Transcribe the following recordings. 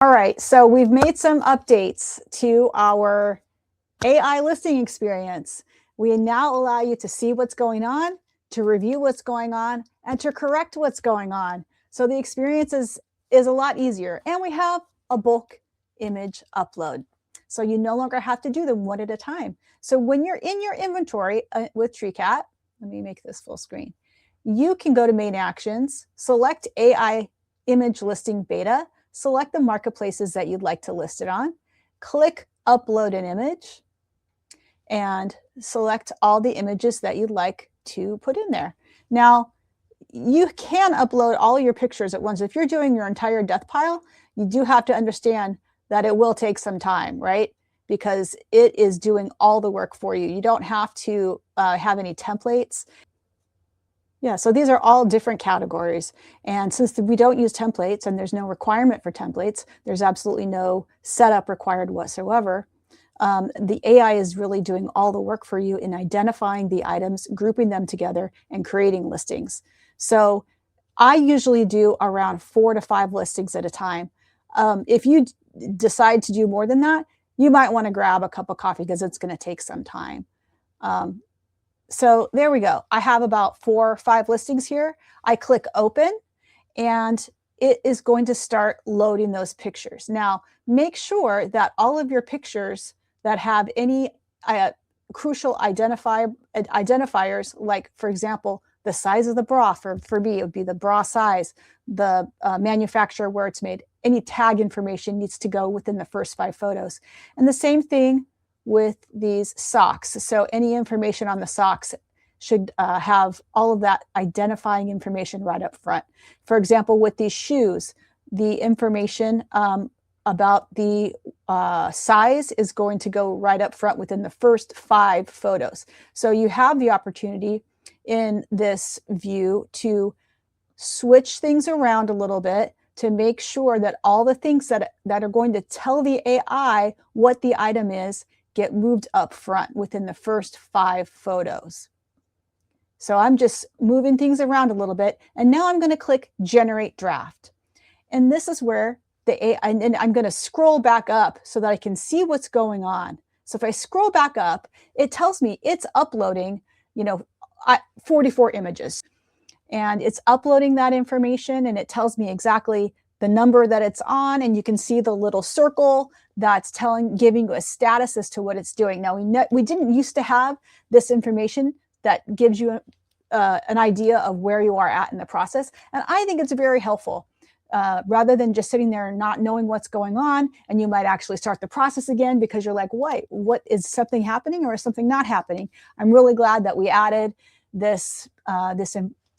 All right, so we've made some updates to our AI listing experience. We now allow you to see what's going on, to review what's going on, and to correct what's going on. So the experience is a lot easier. And we have a bulk image upload. So you no longer have to do them one at a time. So when you're in your inventory with Treecat, let me make this full screen. You can go to main actions, select AI image listing beta, select the marketplaces that you'd like to list it on, click upload an image, and select all the images that you'd like to put in there. Now, you can upload all your pictures at once. If you're doing your entire death pile, you do have to understand that it will take some time, right? Because it is doing all the work for you. You don't have to have any templates. Yeah, so these are all different categories. And since we don't use templates and there's no requirement for templates, there's absolutely no setup required whatsoever. The AI is really doing all the work for you in identifying the items, grouping them together, and creating listings. So I usually do around 4 to 5 listings at a time. If you decide to do more than that, you might want to grab a cup of coffee because it's going to take some time. So there we go. I have about 4 or 5 listings here. I click open and it is going to start loading those pictures. Now, make sure that all of your pictures that have any crucial identifiers, like, for example, the size of the bra, for me, it would be the bra size, the manufacturer where it's made, any tag information needs to go within the first 5 photos. And the same thing with these socks. So any information on the socks should have all of that identifying information right up front. For example, with these shoes, the information about the size is going to go right up front within the first 5 photos. So you have the opportunity in this view to switch things around a little bit to make sure that all the things that are going to tell the AI what the item is get moved up front within the first 5 photos. So I'm just moving things around a little bit. And now I'm going to click Generate Draft. And this is where the AI, and I'm going to scroll back up so that I can see what's going on. So if I scroll back up, it tells me it's uploading, 44 images. And it's uploading that information, and it tells me exactly the number that it's on, and you can see the little circle that's giving you a status as to what it's doing. Now, we didn't used to have this information that gives you an idea of where you are at in the process, and I think it's very helpful. Rather than just sitting there and not knowing what's going on, and you might actually start the process again because you're like, what is something happening or is something not happening? I'm really glad that we added this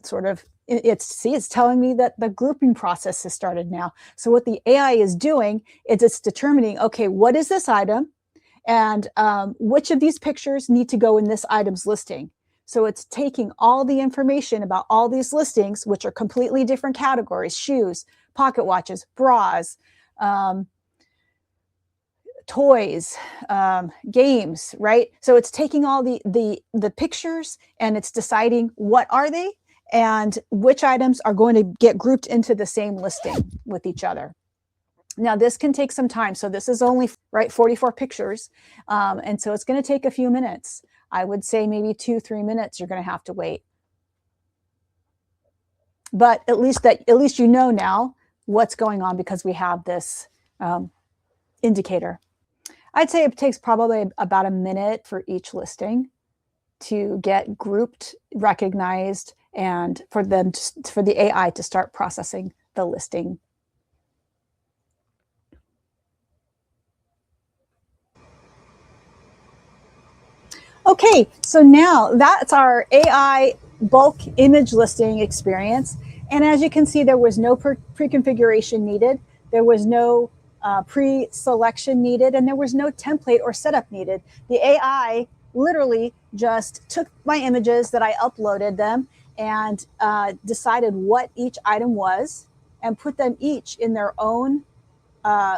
sort of, it's telling me that the grouping process has started now. So what the AI is doing is it's determining, okay, what is this item, and which of these pictures need to go in this item's listing. So it's taking all the information about all these listings, which are completely different categories: shoes, pocket watches, bras, toys, games, right? So it's taking all the pictures and it's deciding what are they and which items are going to get grouped into the same listing with each other. Now, this can take some time. So this is only, 44 pictures. And so it's going to take a few minutes. I would say maybe 2-3 minutes you're going to have to wait. But at least you know now what's going on because we have this indicator. I'd say it takes probably about a minute for each listing to get grouped, recognized, and for the AI to start processing the listing. Okay, so now that's our AI bulk image listing experience. And as you can see, there was no pre-configuration needed. There was no pre-selection needed, and there was no template or setup needed. The AI literally just took my images that I uploaded them and decided what each item was and put them each in their own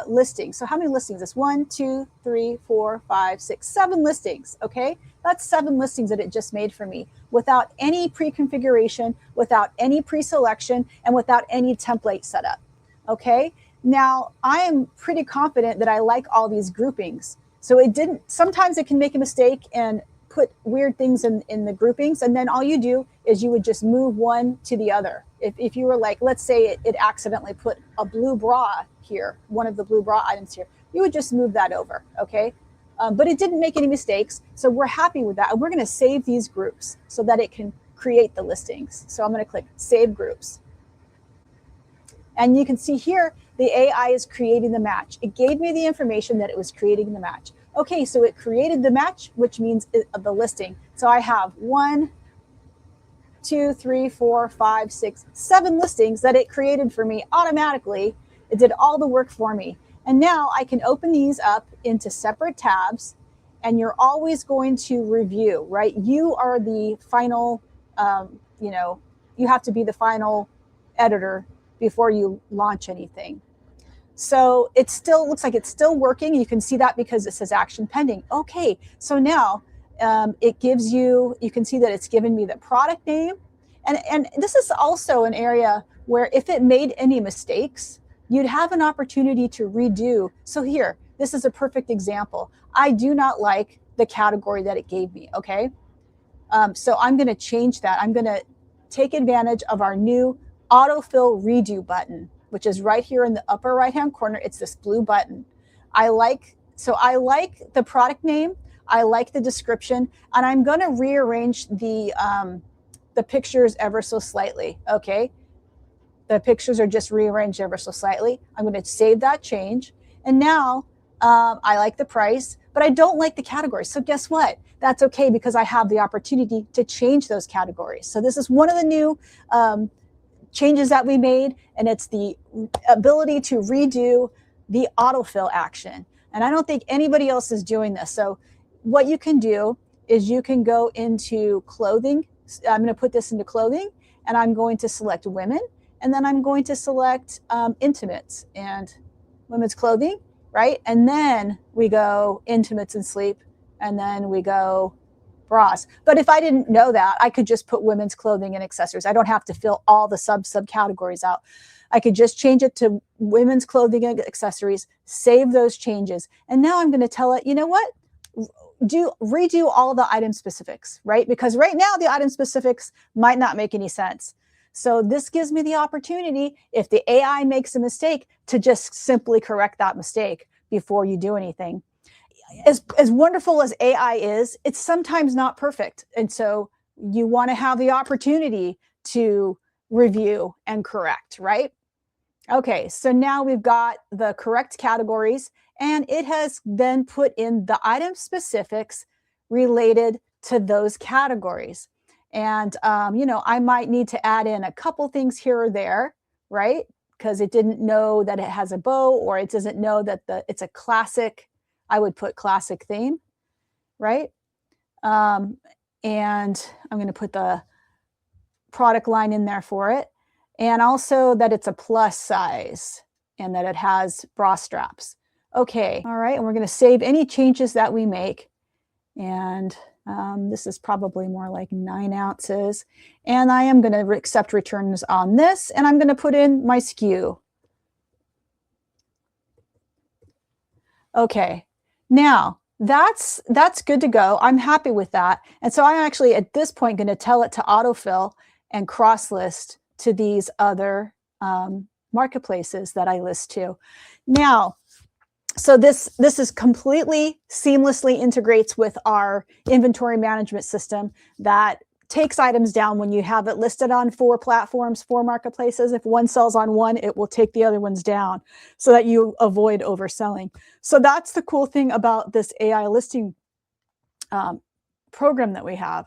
listing. So how many listings? It's 1, 2, 3, 4, 5, 6, 7 listings. Okay, that's 7 listings that it just made for me without any pre-configuration, without any pre-selection, and without any template setup. Okay, Now, I am pretty confident that I like all these groupings. So it didn't, sometimes it can make a mistake and put weird things in the groupings. And then all you do is you would just move one to the other. If you were like, let's say it accidentally put a blue bra here, one of the blue bra items here, you would just move that over, okay? But it didn't make any mistakes. So we're happy with that. And we're gonna save these groups so that it can create the listings. So I'm gonna click Save Groups. And you can see here, the AI is creating the match. It gave me the information that it was creating the match. Okay, so it created the match, which means the listing. So I have 1, 2, 3, 4, 5, 6, 7 listings that it created for me automatically. It did all the work for me. And now I can open these up into separate tabs, and you're always going to review, right? You are the final, you have to be the final editor before you launch anything. So it still looks like it's still working. You can see that because it says action pending. Okay, so now it gives you can see that it's given me the product name. And this is also an area where if it made any mistakes, you'd have an opportunity to redo. So here, this is a perfect example. I do not like the category that it gave me, okay? So I'm gonna change that. I'm gonna take advantage of our new Autofill Redo button, which is right here in the upper right-hand corner. It's this blue button. I like the product name. I like the description, and I'm going to rearrange the pictures ever so slightly. Okay, the pictures are just rearranged ever so slightly. I'm going to save that change, and now I like the price, but I don't like the categories. So guess what? That's okay because I have the opportunity to change those categories. So this is one of the new changes that we made, and it's the ability to redo the autofill action. And I don't think anybody else is doing this. So what you can do is you can go into clothing. I'm going to put this into clothing, and I'm going to select women, and then I'm going to select intimates and women's clothing, right? And then we go intimates and sleep, and then we go bras. But if I didn't know that, I could just put women's clothing and accessories. I don't have to fill all the subcategories out. I could just change it to women's clothing and accessories, save those changes. And now I'm going to tell it, you know what? Redo all the item specifics, right? Because right now the item specifics might not make any sense. So this gives me the opportunity, if the AI makes a mistake, to just simply correct that mistake before you do anything. As wonderful as AI is, it's sometimes not perfect. And so you want to have the opportunity to review and correct, right? Okay, so now we've got the correct categories, and it has then put in the item specifics related to those categories. And, I might need to add in a couple things here or there, right? Because it didn't know that it has a bow, or it doesn't know that it's a classic. I would put classic theme, right? And I'm going to put the product line in there for it. And also that it's a plus size and that it has bra straps. Okay, all right, and we're going to save any changes that we make. And this is probably more like 9 ounces. And I am going to accept returns on this, and I'm going to put in my SKU. Okay, now that's good to go. I'm happy with that. And so I'm actually at this point going to tell it to autofill and cross list to these other marketplaces that I list to. Now, so this is completely seamlessly integrates with our inventory management system that takes items down when you have it listed on 4 platforms, 4 marketplaces. If one sells on one, it will take the other ones down so that you avoid overselling. So that's the cool thing about this AI listing program that we have,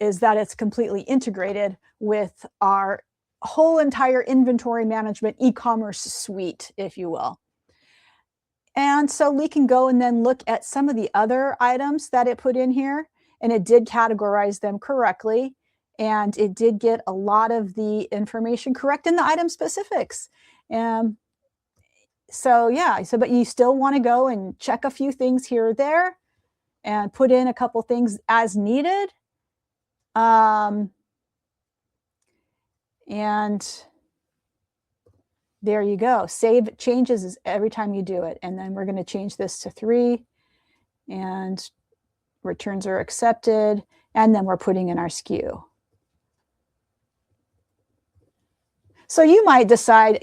is that it's completely integrated with our whole entire inventory management e-commerce suite, if you will. And so we can go and then look at some of the other items that it put in here, and it did categorize them correctly. And it did get a lot of the information correct in the item specifics. So yeah, but you still want to go and check a few things here or there and put in a couple things as needed. And There you go. Save changes is every time you do it. And then we're going to change this to 3 and returns are accepted. And then we're putting in our SKU. So you might decide,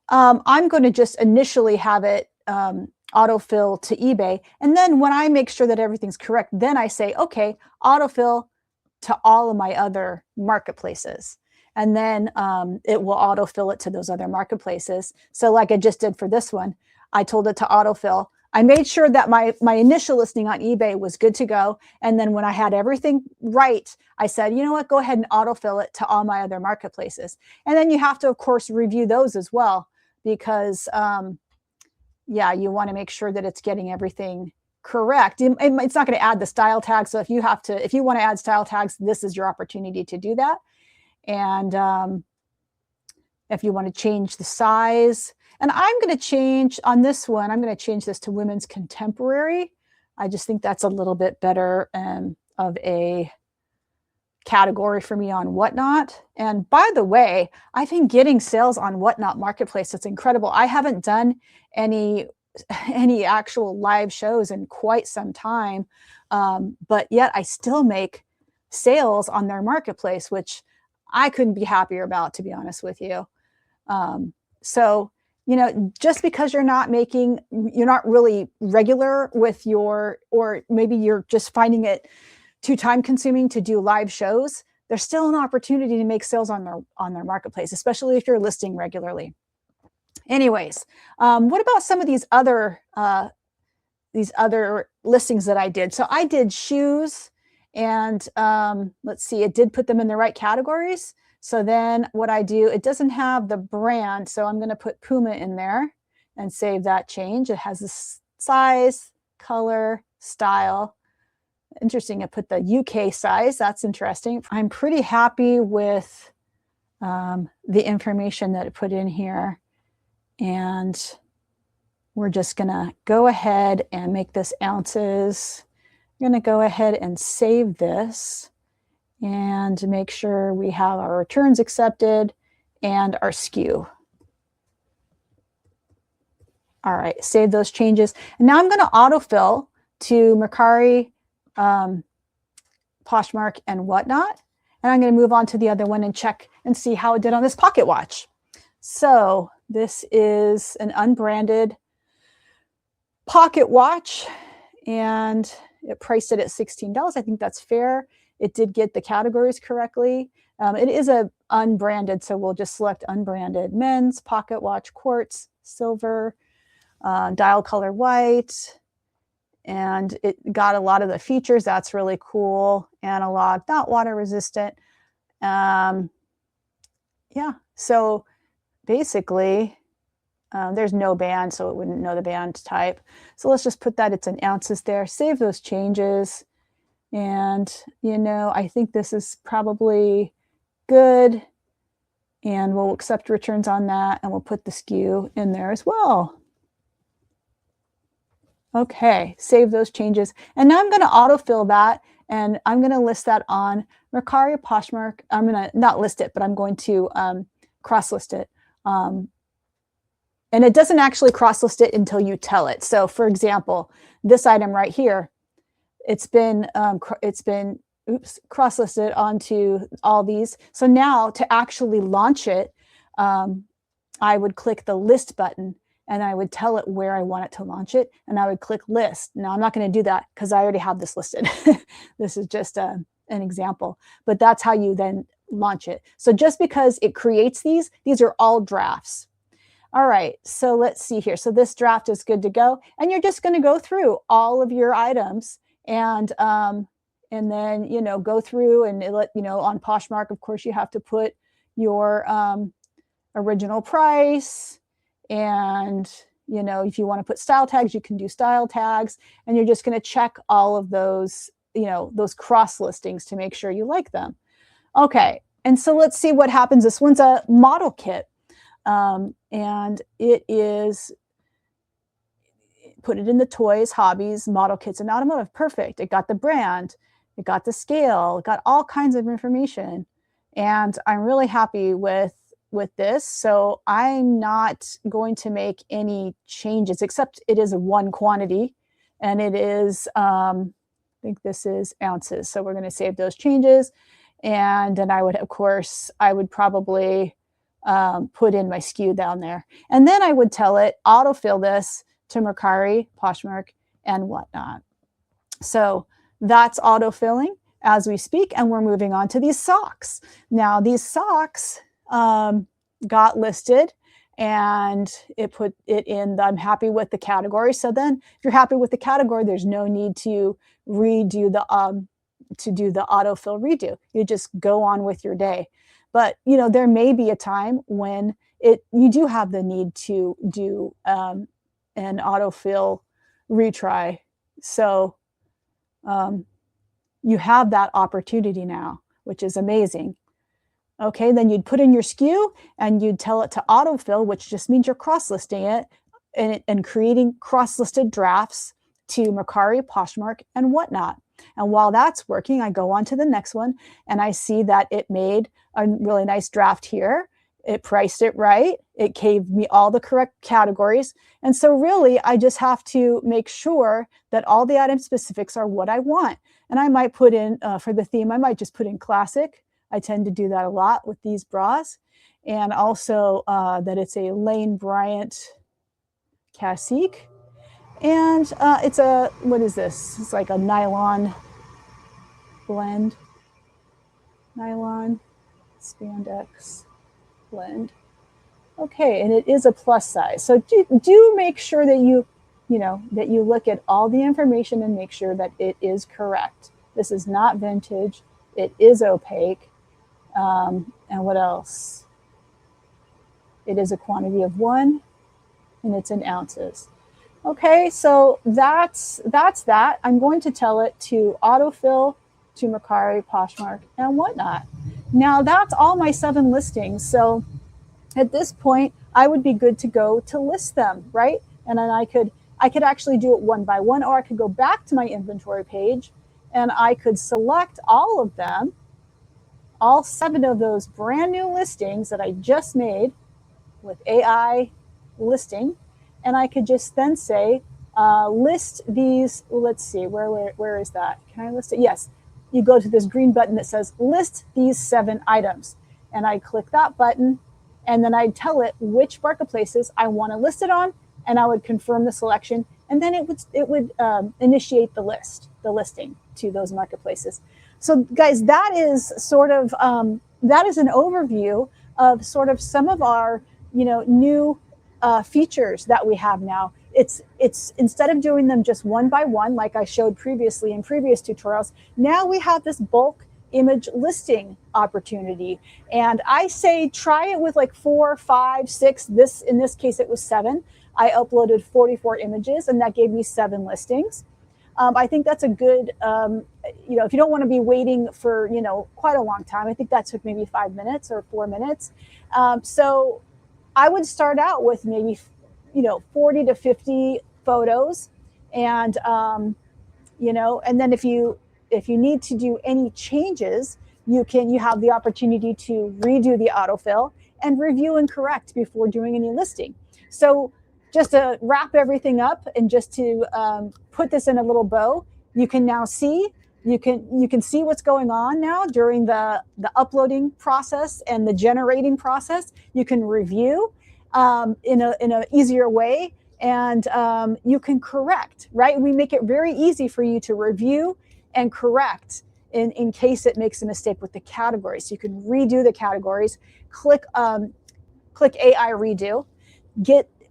I'm going to just initially have it autofill to eBay. And then when I make sure that everything's correct, then I say, okay, autofill to all of my other marketplaces. And then it will autofill it to those other marketplaces. So like I just did for this one, I told it to autofill. I made sure that my initial listing on eBay was good to go. And then when I had everything right, I said, you know what, go ahead and autofill it to all my other marketplaces. And then you have to, of course, review those as well, because yeah, you want to make sure that it's getting everything correct. It's not going to add the style tags. So if you want to add style tags, this is your opportunity to do that. And if you want to change the size, and I'm going to change on this one, I'm going to change this to women's contemporary. I just think that's a little bit better of a category for me on Whatnot. And by the way, I've been getting sales on Whatnot Marketplace. It's incredible. I haven't done any actual live shows in quite some time, but yet I still make sales on their marketplace, which I couldn't be happier about, to be honest with you. So, just because you're not really regular with or maybe you're just finding it too time consuming to do live shows, there's still an opportunity to make sales on their marketplace, especially if you're listing regularly. Anyways, what about some of these other listings that I did? So I did shoes, and let's see, it did put them in the right categories. So then what I do, it doesn't have the brand, so I'm going to put Puma in there and save that change. It has the size, color, style. Interesting, I put the UK size. That's interesting. I'm pretty happy with the information that it put in here. And we're just going to go ahead and make this ounces. I'm going to go ahead and save this and make sure we have our returns accepted and our SKU. All right, save those changes. And now I'm going to autofill to Mercari, Poshmark, and Whatnot. And I'm going to move on to the other one and check and see how it did on this pocket watch. So this is an unbranded pocket watch, and it priced it at $16. I think that's fair. It did get the categories correctly. It is a unbranded, so we'll just select unbranded. Men's pocket watch, quartz, silver, dial color white, and it got a lot of the features. That's really cool. Analog, not water resistant. Yeah, so basically, there's no band, so it wouldn't know the band type. So let's just put that it's in ounces there. Save those changes. And, I think this is probably good. And we'll accept returns on that, and we'll put the SKU in there as well. Okay, save those changes. And now I'm going to autofill that, and I'm going to list that on Mercari, Poshmark. I'm going to not list it, but I'm going to cross-list it. And it doesn't actually cross-list it until you tell it. So, for example, this item right here, it's been cross-listed onto all these. So now to actually launch it, I would click the list button, and I would tell it where I want it to launch it, and I would click list. Now I'm not going to do that because I already have this listed. This is just an example, but that's how you then launch it. So just because it creates these are all drafts. All right, so let's see here. So this draft is good to go, and you're just going to go through all of your items and then go through and on Poshmark, of course, you have to put your original price, and if you want to put style tags, you can do style tags, and you're just going to check all of those those cross listings to make sure you like them. Okay, and so let's see what happens. This one's a model kit. And it is, put it in the toys, hobbies, model kits, and automotive. Perfect. It got the brand, it got the scale, it got all kinds of information. And I'm really happy with with this. So I'm not going to make any changes, except it is a one quantity, and it is, I think this is ounces. So we're going to save those changes. And then I would, of course, I would probably put in my SKU down there. And then I would tell it, autofill this to Mercari, Poshmark, and whatnot. So that's autofilling as we speak, and we're moving on to these socks. Now, these socks got listed, and it put it in the I'm happy with the category. So then if you're happy with the category, there's no need to redo the to do the autofill redo. You just go on with your day. But you know, there may be a time when you do have the need to do an autofill retry. So you have that opportunity now, which is amazing. Okay, then you'd put in your SKU and you'd tell it to autofill, which just means you're cross-listing it and creating cross-listed drafts to Mercari, Poshmark, and whatnot. And while that's working, I go on to the next one and I see that it made a really nice draft here. It priced it right. It gave me all the correct categories. And so really, I just have to make sure that all the item specifics are what I want. And I might put in, for the theme, I might just put in classic. I tend to do that a lot with these bras. And also that it's a Lane Bryant Classique. And it's a, what is this? It's like a nylon blend. Nylon spandex blend. Okay, and it is a plus size. So do make sure that you look at all the information and make sure that it is correct. This is not vintage. It is opaque. And what else? It is a quantity of 1, and it's in ounces. Okay, so that's that. I'm going to tell it to autofill to Mercari, Poshmark, and whatnot. Now that's all my 7 listings. So at this point, I would be good to go to list them, right? And then I could actually do it one by one, or I could go back to my inventory page and I could select all of them, all 7 of those brand new listings that I just made with AI listing. And I could just then say, list these, let's see, where is that? Can I list it? Yes. You go to this green button that says list these 7 items. And I click that button, and then I'd tell it which marketplaces I want to list it on, and I would confirm the selection, and then it would initiate the listing to those marketplaces. So guys, that is sort of, that is an overview of sort of some of our, new features that we have now. It's instead of doing them just one by one, like I showed previously in previous tutorials, now we have this bulk image listing opportunity. And I say try it with like 4, 5, 6. In this case, it was 7. I uploaded 44 images, and that gave me 7 listings. I think that's a good, if you don't want to be waiting for, quite a long time, I think that took maybe 5 minutes or 4 minutes. So I would start out with maybe, 40 to 50 photos. And, and then if you need to do any changes, you have the opportunity to redo the autofill and review and correct before doing any listing. So just to wrap everything up and just to put this in a little bow, you can now see, you can see what's going on now during the uploading process and the generating process. You can review in a easier way, and you can correct, right? We make it very easy for you to review and correct in case it makes a mistake with the categories. So you can redo the categories, click AI redo,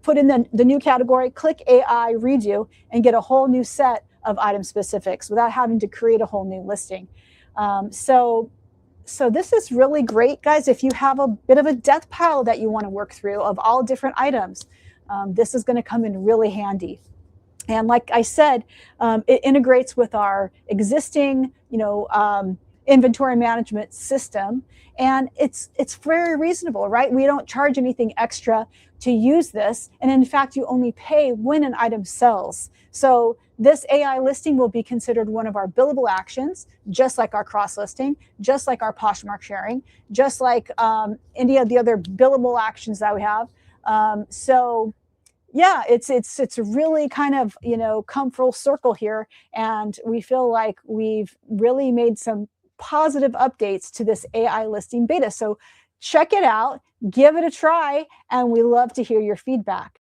put in the new category, click AI redo, and get a whole new set of item specifics without having to create a whole new listing. So this is really great, guys. If you have a bit of a death pile that you want to work through of all different items, this is going to come in really handy. And like I said, it integrates with our existing, inventory management system, and it's very reasonable, right? We don't charge anything extra to use this, and in fact you only pay when an item sells. So this AI listing will be considered one of our billable actions, just like our cross listing, just like our Poshmark sharing, just like any of the other billable actions that we have. So yeah, it's really kind of, come full circle here, and we feel like we've really made some positive updates to this AI listing beta. So check it out, give it a try, and we love to hear your feedback.